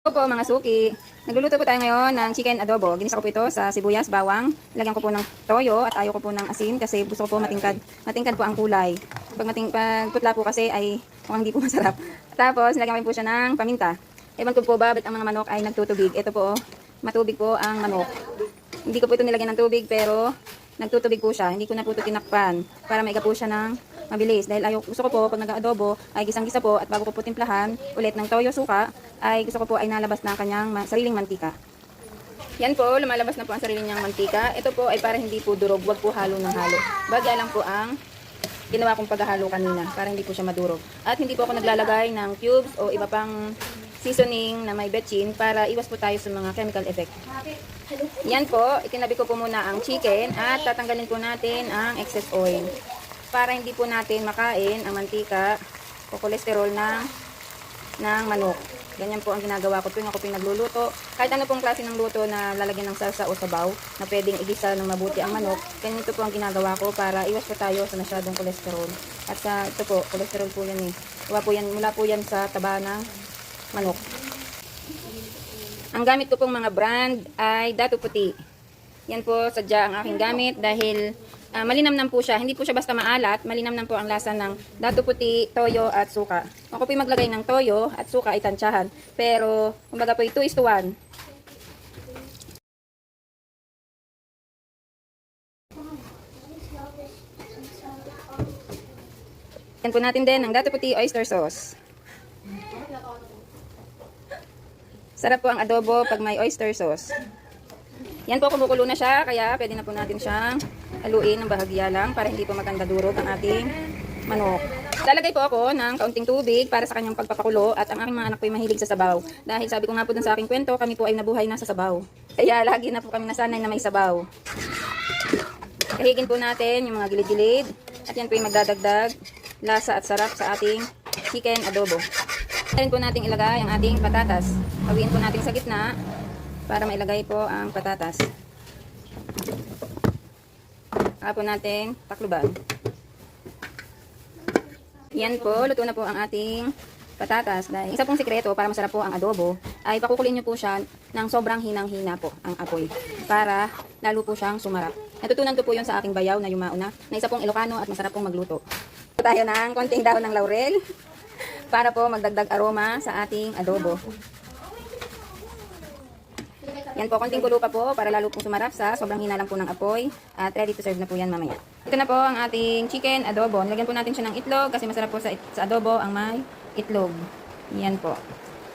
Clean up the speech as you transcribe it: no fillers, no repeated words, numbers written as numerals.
Po mga suki, nagluluto po tayo ngayon ng chicken adobo. Ginisa ko po ito sa sibuyas, bawang. Lagyan ko po ng toyo at ayaw ko po ng asin kasi gusto ko po matingkad. Matingkad po ang kulay. Pag putla po kasi ay mukhang hindi po masarap. Tapos nilagyan ko po siya ng paminta. Ewan ko po ba ba't ang mga manok ay nagtutubig. Ito po, matubig po ang manok. Hindi ko po ito nilagyan ng tubig pero nagtutubig po siya. Hindi ko na po ito tinakpan para maiga po siya ng mabilis. Dahil gusto ko po pag nag-adobo ay gisang-gisa po at bago ko po timplahan ulit ng toyo suka ay gusto ko po ay nalabas na kanyang sariling mantika. Yan po, lumalabas na po ang sarili niyang mantika. Ito po ay para hindi po durog, wag po halo ng halo. Bagya lang po ang ginawa kong paghahalo kanina para hindi po siya madurog. At hindi po ako naglalagay ng cubes o iba pang seasoning na may betchin para iwas po tayo sa mga chemical effect. Yan po, itinabi ko po muna ang chicken at tatanggalin po natin ang excess oil para hindi po natin makain ang mantika o kolesterol ng manok. Ganyan po ang ginagawa ko tuwing ako pinagluluto. Kahit ano pong klase ng luto na lalagyan ng salsa o sabaw na pwedeng igisa ng mabuti ang manok, ganito po ang ginagawa ko para iwas po tayo sa masyadong kolesterol. At ito po, kolesterol po yan eh. Mula po yan sa taba ng manok. Ang gamit ko pong mga brand ay Dato Puti. Yan po sadya ang aking gamit dahil malinamnam po siya. Hindi po siya basta maalat. Malinamnam po ang lasa ng Dato Puti, toyo at suka. Ako po maglagay ng toyo at suka ay tansyahan. Pero, kumbaga po 2:1. Yan po natin din ang Dato Puti oyster sauce. Sarap po ang adobo pag may oyster sauce. Yan po, kumukulo na siya, kaya pwede na po natin siyang haluin ng bahagya lang para hindi po maganda durog ang ating manok. Lalagay po ako ng kaunting tubig para sa kanyang pagpapakulo at ang aking mga anak po ay mahilig sa sabaw. Dahil sabi ko nga po dun sa aking kwento, kami po ay nabuhay na sa sabaw. Kaya lagi na po kami nasanay na may sabaw. Kahigin po natin yung mga gilid-gilid at yan po yung magdadagdag lasa at sarap sa ating chicken adobo. Rin po natin ilagay ang ating patatas. Hawiin po natin sa gitna para mailagay po ang patatas. Saka po natin takluban. Yan po, luto na po ang ating patatas. Dahil isa pong sikreto para masarap po ang adobo ay pakukulin nyo po siya ng sobrang hinang-hina po ang apoy para lalo po siyang sumarap. Natutunan ko po yun sa aking bayaw na yumauna na isa pong Ilocano at masarap pong magluto. Tayo ng konting dahon ng laurel para po magdagdag aroma sa ating adobo. Yan po, konting kulo pa po para lalo pong sumarap sa sobrang hina lang po ng apoy at ready to serve na po yan mamaya. Ito na po ang ating chicken adobo. Nilagyan po natin siya ng itlog kasi masarap po sa adobo ang may itlog. Yan po.